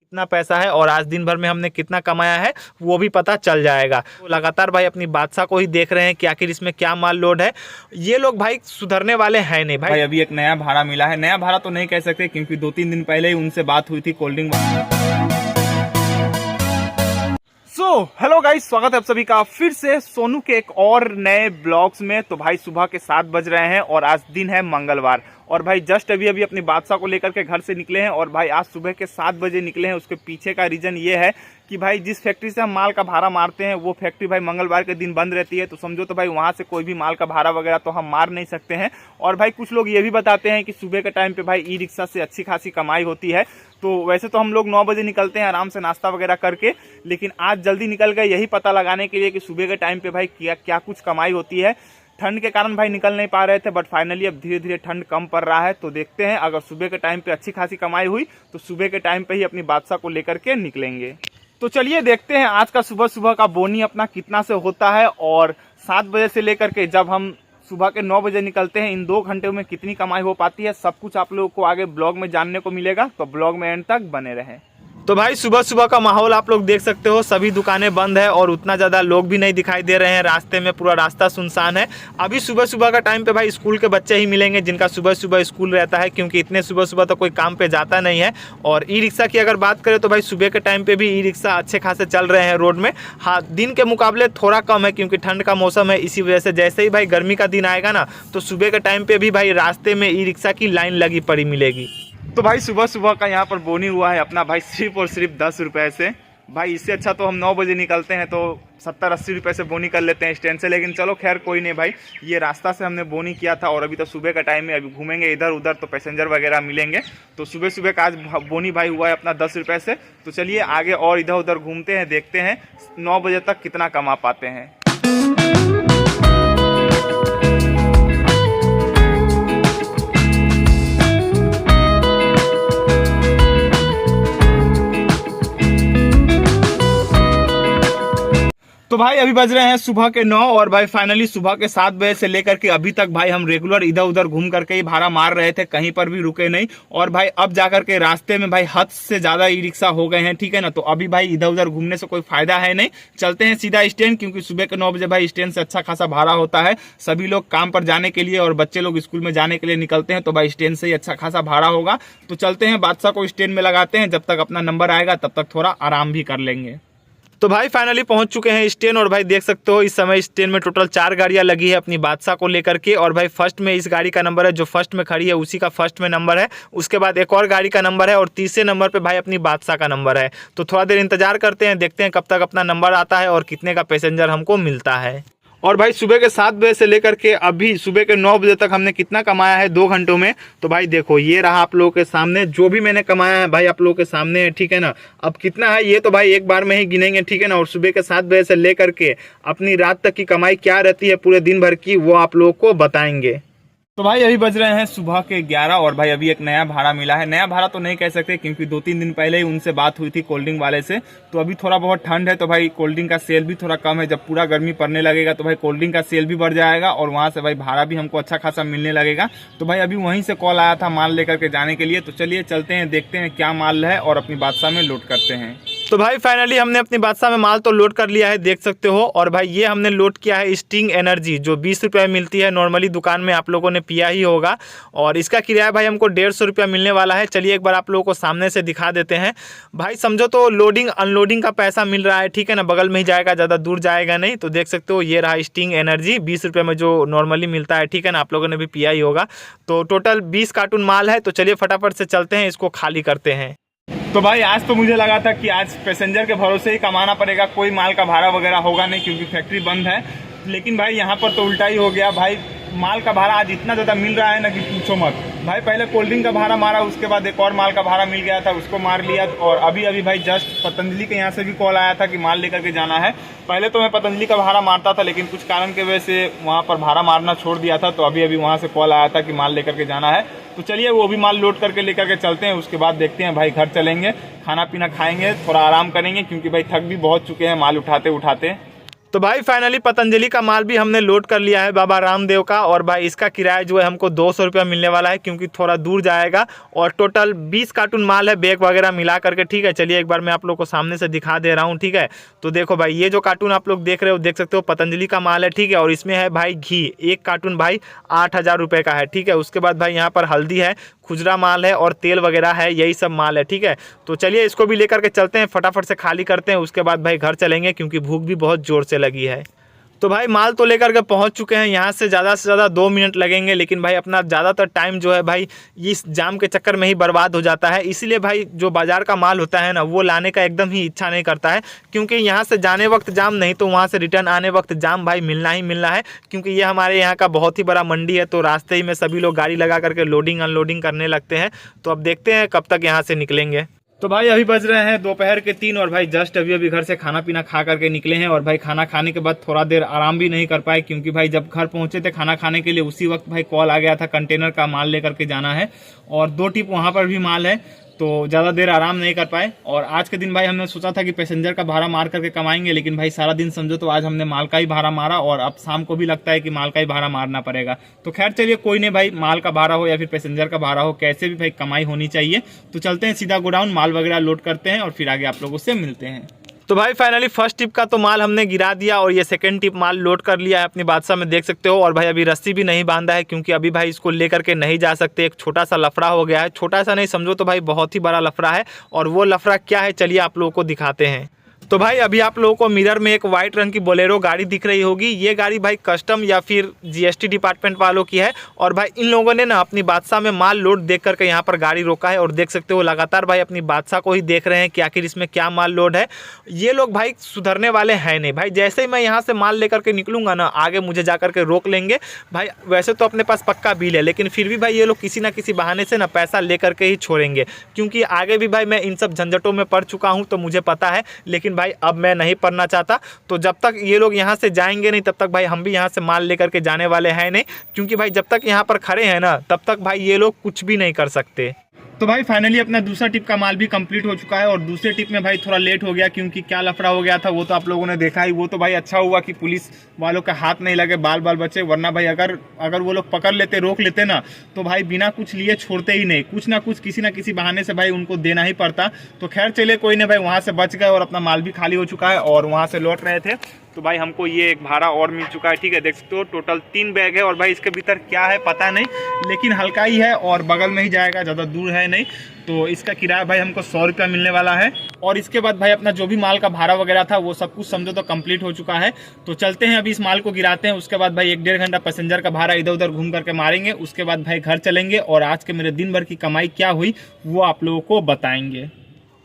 कितना पैसा है और आज दिन भर में हमने कितना कमाया है वो भी पता चल जाएगा। तो लगातार भाई अपनी बादशाह को ही देख रहे हैं कि आखिर इसमें क्या माल लोड है। ये लोग भाई सुधरने वाले हैं नहीं भाई। अभी एक नया भाड़ा मिला है, नया भाड़ा तो नहीं कह सकते क्योंकि 2-3 दिन पहले ही उनसे बात हुई थी कोल्ड ड्रिंक। हेलो गाइस, स्वागत है आप सभी का फिर से सोनू के एक और नए ब्लॉग्स में। तो भाई सुबह के 7 बज रहे हैं और आज दिन है मंगलवार और भाई जस्ट अभी अपनी बादशाह को लेकर के घर से निकले हैं। और भाई आज सुबह के 7 बजे निकले हैं। उसके पीछे का रीजन ये है कि भाई जिस फैक्ट्री से हम माल का भाड़ा मारते हैं वो फैक्ट्री भाई मंगलवार के दिन बंद रहती है। तो समझो तो भाई वहां से कोई भी माल का भाड़ा वगैरह तो हम मार नहीं सकते हैं। और भाई कुछ लोग ये भी बताते हैं कि सुबह के टाइम पे भाई ई रिक्शा से अच्छी खासी कमाई होती है। तो वैसे तो हम लोग 9 बजे निकलते हैं आराम से नाश्ता वगैरह करके, लेकिन आज जल्दी निकल गए यही पता लगाने के लिए कि सुबह के टाइम पे भाई क्या कुछ कमाई होती है। ठंड के कारण भाई निकल नहीं पा रहे थे, बट फाइनली अब धीरे धीरे ठंड कम पड़ रहा है। तो देखते हैं अगर सुबह के टाइम पे अच्छी खासी कमाई हुई तो सुबह के टाइम पे ही अपनी बादशाह को लेकर के निकलेंगे। तो चलिए देखते हैं आज का सुबह सुबह का बोनी अपना कितना से होता है और 7 बजे से लेकर के जब हम सुबह के 9 बजे निकलते हैं इन 2 घंटे में कितनी कमाई हो पाती है, सब कुछ आप लोगों को आगे ब्लॉग में जानने को मिलेगा। तो ब्लॉग में एंड तक बने रहें। तो भाई सुबह सुबह का माहौल आप लोग देख सकते हो, सभी दुकानें बंद है और उतना ज़्यादा लोग भी नहीं दिखाई दे रहे हैं। रास्ते में पूरा रास्ता सुनसान है। अभी सुबह सुबह का टाइम पे भाई स्कूल के बच्चे ही मिलेंगे जिनका सुबह सुबह स्कूल रहता है, क्योंकि इतने सुबह सुबह तो कोई काम पे जाता नहीं है। और ई रिक्शा की अगर बात करें तो भाई सुबह के टाइम पे भी ई रिक्शा अच्छे खासे चल रहे हैं रोड में। हाँ, दिन के मुकाबले थोड़ा कम है क्योंकि ठंड का मौसम है, इसी वजह से जैसे ही भाई गर्मी का दिन आएगा ना तो सुबह के टाइम पे भी भाई रास्ते में ई रिक्शा की लाइन लगी पड़ी मिलेगी। तो भाई सुबह सुबह का यहाँ पर बोनी हुआ है अपना भाई सिर्फ और सिर्फ 10 रुपये से। भाई इससे अच्छा तो हम 9 बजे निकलते हैं तो 70-80 रुपये से बोनी कर लेते हैं स्टैंड से, लेकिन चलो खैर कोई नहीं भाई। ये रास्ता से हमने बोनी किया था और अभी तो सुबह का टाइम है, अभी घूमेंगे इधर उधर तो पैसेंजर वगैरह मिलेंगे। तो सुबह सुबह का आज बोनी भाई हुआ है अपना 10 रुपये से। तो चलिए आगे और इधर उधर घूमते हैं, देखते हैं 9 बजे तक कितना कमा पाते हैं। तो भाई अभी बज रहे हैं सुबह के 9 और भाई फाइनली सुबह के 7 बजे से लेकर के अभी तक भाई हम रेगुलर इधर उधर घूम करके ही भाड़ा मार रहे थे, कहीं पर भी रुके नहीं। और भाई अब जाकर के रास्ते में भाई हद से ज्यादा ई रिक्शा हो गए हैं, ठीक है ना। तो अभी भाई इधर उधर घूमने से कोई फायदा है नहीं, चलते हैं सीधा स्टैंड, क्योंकि सुबह के 9 बजे भाई स्टैंड से अच्छा खासा भाड़ा होता है। सभी लोग काम पर जाने के लिए और बच्चे लोग स्कूल में जाने के लिए निकलते हैं, तो भाई स्टैंड से ही अच्छा खासा भाड़ा होगा। तो चलते हैं बादशाह को स्टैंड में लगाते हैं, जब तक अपना नंबर आएगा तब तक थोड़ा आराम भी कर लेंगे। तो भाई फाइनली पहुंच चुके हैं स्टैंड और भाई देख सकते हो इस समय स्टैंड में टोटल 4 गाड़ियां लगी है अपनी बादशाह को लेकर के। और भाई फर्स्ट में इस गाड़ी का नंबर है, जो फर्स्ट में खड़ी है उसी का फर्स्ट में नंबर है। उसके बाद एक और गाड़ी का नंबर है और तीसरे नंबर पे भाई अपनी बादशाह का नंबर है। तो थोड़ा देर इंतजार करते हैं, देखते हैं कब तक अपना नंबर आता है और कितने का पैसेंजर हमको मिलता है। और भाई सुबह के 7 बजे से लेकर के अभी सुबह के 9 बजे तक हमने कितना कमाया है 2 घंटों में। तो भाई देखो ये रहा आप लोगों के सामने जो भी मैंने कमाया है भाई आप लोगों के सामने है, ठीक है ना। अब कितना है ये तो भाई एक बार में ही गिनेंगे, ठीक है ना। और सुबह के 7 बजे से लेकर के अपनी रात तक की कमाई क्या रहती है पूरे दिन भर की वो आप लोगों को बताएंगे। तो भाई अभी बज रहे हैं सुबह के 11 और भाई अभी एक नया भाड़ा मिला है। नया भाड़ा तो नहीं कह सकते क्योंकि 2-3 दिन पहले ही उनसे बात हुई थी कोल्ड ड्रिंक वाले से। तो अभी थोड़ा बहुत ठंड है तो भाई कोल्ड ड्रिंक का सेल भी थोड़ा कम है। जब पूरा गर्मी पड़ने लगेगा तो भाई कोल्ड ड्रिंक का सेल भी बढ़ जाएगा और वहाँ से भाई भाड़ा भी हमको अच्छा खासा मिलने लगेगा। तो भाई अभी वहीं से कॉल आया था माल लेकर के जाने के लिए। तो चलिए चलते हैं, देखते हैं क्या माल है और अपनी बादशाह में लोड करते हैं। तो भाई फाइनली हमने अपनी बादशाह में माल तो लोड कर लिया है, देख सकते हो। और भाई ये हमने लोड किया है स्टिंग एनर्जी, जो 20 रुपये मिलती है। नॉर्मली दुकान में आप लोगों ने पिया ही होगा और इसका किराया भाई हमको 150 रुपया मिलने वाला है। चलिए एक बार आप लोगों को सामने से दिखा देते हैं। भाई समझो तो लोडिंग अनलोडिंग का पैसा मिल रहा है, ठीक है ना। बगल में ही जाएगा, ज़्यादा दूर जाएगा नहीं। तो देख सकते हो ये रहा स्टिंग एनर्जी 20 रुपये में जो नॉर्मली मिलता है, ठीक है ना। आप लोगों ने भी पिया ही होगा। तो टोटल 20 कार्टून माल है। तो चलिए फटाफट से चलते हैं, इसको खाली करते हैं। तो भाई आज तो मुझे लगा था कि आज पैसेंजर के भरोसे ही कमाना पड़ेगा, कोई माल का भाड़ा वगैरह होगा नहीं क्योंकि फैक्ट्री बंद है। लेकिन भाई यहाँ पर तो उल्टा ही हो गया। भाई माल का भाड़ा आज इतना ज़्यादा मिल रहा है ना कि पूछो मत। भाई पहले कोल्ड ड्रिंक का भाड़ा मारा, उसके बाद एक और माल का भाड़ा मिल गया था, उसको मार लिया। और अभी भाई जस्ट पतंजलि के यहाँ से भी कॉल आया था कि माल लेकर के जाना है। पहले तो मैं पतंजलि का भाड़ा मारता था लेकिन कुछ कारण की वजह से वहाँ पर भाड़ा मारना छोड़ दिया था। तो अभी वहाँ से कॉल आया था कि माल लेकर के जाना है। तो चलिए वो भी माल लोड करके लेकर के चलते हैं। उसके बाद देखते हैं भाई घर चलेंगे, खाना पीना खाएंगे, थोड़ा आराम करेंगे क्योंकि भाई थक भी बहुत चुके हैं माल उठाते उठाते। तो भाई फाइनली पतंजलि का माल भी हमने लोड कर लिया है बाबा रामदेव का। और भाई इसका किराया जो है हमको 200 रुपया मिलने वाला है, क्योंकि थोड़ा दूर जाएगा। और टोटल 20 कार्टून माल है, बैग वगैरह मिला करके। ठीक है, चलिए एक बार मैं आप लोग को सामने से दिखा दे रहा हूँ। ठीक है, तो देखो भाई, ये जो कार्टून आप लोग देख रहे हो, देख सकते हो पतंजलि का माल है। ठीक है, और इसमें है भाई घी, एक कार्टून भाई 8,000 रुपये का है। ठीक है, उसके बाद भाई यहाँ पर हल्दी है, खुजरा माल है और तेल वगैरह है, यही सब माल है। ठीक है, तो चलिए इसको भी लेकर के चलते हैं, फटाफट से खाली करते हैं, उसके बाद भाई घर चलेंगे, क्योंकि भूख भी बहुत ज़ोर से लगी है। तो भाई माल तो लेकर के पहुंच चुके हैं, यहाँ से ज़्यादा 2 मिनट लगेंगे। लेकिन भाई अपना ज़्यादातर टाइम जो है भाई इस जाम के चक्कर में ही बर्बाद हो जाता है। इसीलिए भाई जो बाज़ार का माल होता है ना, वो लाने का एकदम ही इच्छा नहीं करता है, क्योंकि यहाँ से जाने वक्त जाम, नहीं तो वहाँ से रिटर्न आने वक्त जाम भाई मिलना ही मिलना है। क्योंकि ये हमारे यहाँ का बहुत ही बड़ा मंडी है, तो रास्ते ही में सभी लोग गाड़ी लगा करके लोडिंग अनलोडिंग करने लगते हैं। तो अब देखते हैं कब तक यहाँ से निकलेंगे। तो भाई अभी बज रहे हैं दोपहर के 3 और भाई जस्ट अभी घर से खाना पीना खा करके निकले हैं। और भाई खाना खाने के बाद थोड़ा देर आराम भी नहीं कर पाए, क्योंकि भाई जब घर पहुंचे थे खाना खाने के लिए, उसी वक्त भाई कॉल आ गया था, कंटेनर का माल लेकर के जाना है। और 2 टिप वहां पर भी माल है, तो ज़्यादा देर आराम नहीं कर पाए। और आज के दिन भाई हमने सोचा था कि पैसेंजर का भाड़ा मार करके कमाएंगे, लेकिन भाई सारा दिन समझो तो आज हमने माल का ही भाड़ा मारा, और अब शाम को भी लगता है कि माल का ही भाड़ा मारना पड़ेगा। तो खैर चलिए, कोई नहीं भाई, माल का भाड़ा हो या फिर पैसेंजर का भाड़ा हो, कैसे भी भाई कमाई होनी चाहिए। तो चलते हैं सीधा गोडाउन, माल वगैरह लोड करते हैं और फिर आगे आप लोगों से मिलते हैं। तो भाई फाइनली फर्स्ट टिप का तो माल हमने गिरा दिया, और ये सेकंड टिप माल लोड कर लिया है अपनी बादशाह में, देख सकते हो। और भाई अभी रस्सी भी नहीं बांधा है, क्योंकि अभी भाई इसको लेकर के नहीं जा सकते, एक छोटा सा लफड़ा हो गया है। छोटा सा नहीं समझो तो भाई बहुत ही बड़ा लफड़ा है। और वो लफड़ा क्या है, चलिए आप लोगों को दिखाते हैं। तो भाई अभी आप लोगों को मिरर में एक वाइट रंग की बोलेरो गाड़ी दिख रही होगी। ये गाड़ी भाई कस्टम या फिर जीएसटी डिपार्टमेंट वालों की है। और भाई इन लोगों ने ना अपनी बादशाह में माल लोड देख करके यहाँ पर गाड़ी रोका है। और देख सकते हो लगातार भाई अपनी बादशाह को ही देख रहे हैं कि आखिर इसमें क्या माल लोड है। ये लोग भाई सुधरने वाले हैं नहीं भाई। जैसे ही मैं यहाँ से माल लेकर के निकलूंगा ना, आगे मुझे जा करके रोक लेंगे भाई। वैसे तो अपने पास पक्का बिल है, लेकिन फिर भी भाई ये लोग किसी ना किसी बहाने से ना पैसा लेकर के ही छोड़ेंगे। क्योंकि आगे भी भाई मैं इन सब झंझटों में पड़ चुका हूँ, तो मुझे पता है। लेकिन भाई अब मैं नहीं पढ़ना चाहता। तो जब तक ये लोग यहाँ से जाएंगे नहीं, तब तक भाई हम भी यहाँ से माल लेकर के जाने वाले हैं नहीं। क्योंकि भाई जब तक यहाँ पर खड़े हैं ना, तब तक भाई ये लोग कुछ भी नहीं कर सकते। तो भाई फाइनली अपना दूसरा टिप का माल भी कंप्लीट हो चुका है। और दूसरे टिप में भाई थोड़ा लेट हो गया, क्योंकि क्या लफड़ा हो गया था वो तो आप लोगों ने देखा ही। वो तो भाई अच्छा हुआ कि पुलिस वालों के हाथ नहीं लगे, बाल बचे, वरना भाई अगर वो लोग पकड़ लेते, रोक लेते ना, तो भाई बिना कुछ लिए छोड़ते ही नहीं। कुछ ना कुछ किसी ना किसी बहाने से भाई उनको देना ही पड़ता। तो खैर चलिए, कोई नहीं भाई, वहाँ से बच गए और अपना माल भी खाली हो चुका है। और वहाँ से लौट रहे थे तो भाई हमको ये एक भाड़ा और मिल चुका है। ठीक है, देख सकते हो टोटल 3 बैग है। और भाई इसके भीतर क्या है पता नहीं, लेकिन हल्का ही है और बगल में ही जाएगा, ज़्यादा दूर है नहीं। तो इसका किराया भाई हमको 100 रुपया मिलने वाला है। और इसके बाद भाई अपना जो भी माल का भाड़ा वगैरह था वो सब कुछ समझो तो कंप्लीट हो चुका है। तो चलते हैं अभी इस माल को गिराते हैं। उसके बाद भाई 1-1.5 घंटा पैसेंजर का भाड़ा इधर उधर घूम करके मारेंगे। उसके बाद भाई घर चलेंगे और आज के मेरे दिन भर की कमाई क्या हुई वो आप लोगों को बताएंगे।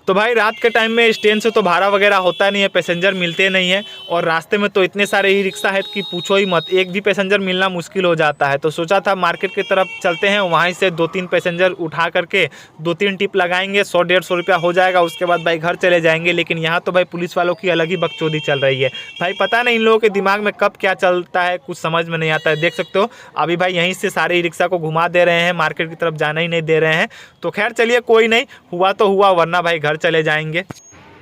तो भाई रात के टाइम में स्टैंड से तो भाड़ा वगैरह होता नहीं है, पैसेंजर मिलते नहीं है। और रास्ते में तो इतने सारे ई रिक्शा है कि पूछो ही मत, एक भी पैसेंजर मिलना मुश्किल हो जाता है। तो सोचा था मार्केट की तरफ चलते हैं, वहीं से 2-3 पैसेंजर उठा करके 2-3 टिप लगाएंगे, 100-150 रुपया हो जाएगा। उसके बाद भाई घर चले जाएंगे। लेकिन यहाँ तो भाई पुलिस वालों की अलग ही बकचोदी चल रही है भाई। पता नहीं इन लोगों के दिमाग में कब क्या चलता है, कुछ समझ में नहीं आता है। देख सकते हो अभी भाई यहीं से सारे ई रिक्शा को घुमा दे रहे हैं, मार्केट की तरफ जाना ही नहीं दे रहे हैं। तो खैर चलिए, कोई नहीं, हुआ तो हुआ, वरना भाई घर चले जाएंगे।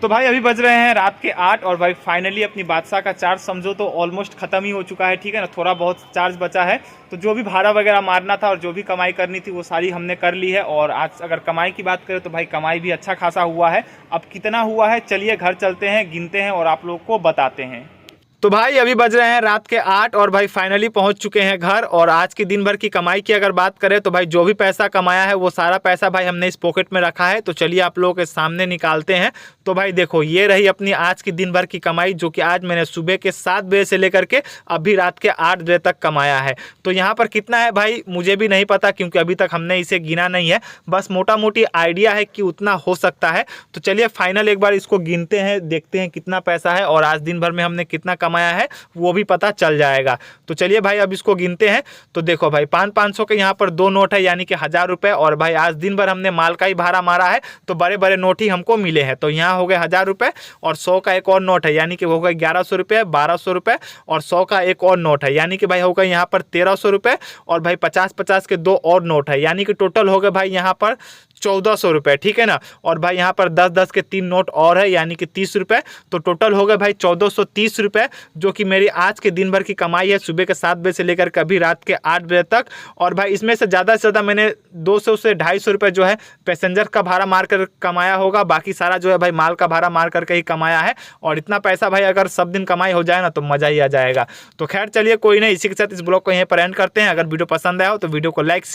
तो भाई अभी बज रहे हैं रात के 8 और भाई फाइनली अपनी बादशाह का चार्ज समझो तो ऑलमोस्ट खत्म ही हो चुका है। ठीक है ना, थोड़ा बहुत चार्ज बचा है। तो जो भी भाड़ा वगैरह मारना था और जो भी कमाई करनी थी वो सारी हमने कर ली है। और आज अगर कमाई की बात करें तो भाई कमाई भी अच्छा खासा हुआ है। अब कितना हुआ है चलिए घर चलते हैं, गिनते हैं और आप लोगों को बताते हैं। तो भाई अभी बज रहे हैं रात के 8 और भाई फाइनली पहुंच चुके हैं घर। और आज की दिन भर की कमाई की अगर बात करें तो भाई जो भी पैसा कमाया है वो सारा पैसा भाई हमने इस पॉकेट में रखा है। तो चलिए आप लोगों के सामने निकालते हैं। तो भाई देखो, ये रही अपनी आज की दिन भर की कमाई, जो कि आज मैंने सुबह के 7 बजे से लेकर के अभी रात के 8 बजे तक कमाया है। तो यहाँ पर कितना है भाई मुझे भी नहीं पता, क्योंकि अभी तक हमने इसे गिना नहीं है। बस मोटा मोटी आइडिया है कि उतना हो सकता है। तो चलिए फाइनल एक बार इसको गिनते हैं, देखते हैं कितना पैसा है और आज दिन भर में हमने कितना कमाया है वो भी पता चल जाएगा। तो चलिए भाई अब इसको गिनते हैं। तो देखो भाई 500-500 के यहाँ पर 2 नोट है, यानी कि 1000 रुपये। और भाई आज दिन भर हमने माल का ही भाड़ा मारा है, तो बड़े बड़े नोट ही हमको मिले हैं। तो यहाँ हो गए 1000 रुपये और 100 का एक और नोट है, यानी कि हो गए 1100 रुपये, 1200 रुपये और 100 का एक और नोट है, यानी कि भाई हो गए यहाँ पर 1300 रुपये। और भाई 50-50 के 2 और नोट है, यानी कि टोटल हो गए भाई यहाँ पर 1400 रुपये, ठीक है ना। और भाई यहाँ पर 10-10 के 3 नोट और है, यानी कि 30 रुपये, तो टोटल हो गए भाई 1430 रुपये, जो कि मेरी आज के दिन भर की कमाई है, सुबह के 7 बजे से लेकर कभी रात के 8 बजे तक। और भाई इसमें से ज़्यादा मैंने 200 से 250 रुपये जो है पैसेंजर का भाड़ा मार कर कमाया होगा, बाकी सारा जो है भाई माल का भाड़ा मार करके ही कमाया है। और इतना पैसा भाई अगर सब दिन कमाई हो जाए ना तो मज़ा ही आ जाएगा। तो खैर चलिए कोई नहीं, इसी के साथ इस ब्लॉग को यहीं पर एंड करते हैं। अगर वीडियो पसंद आया हो तो वीडियो को लाइक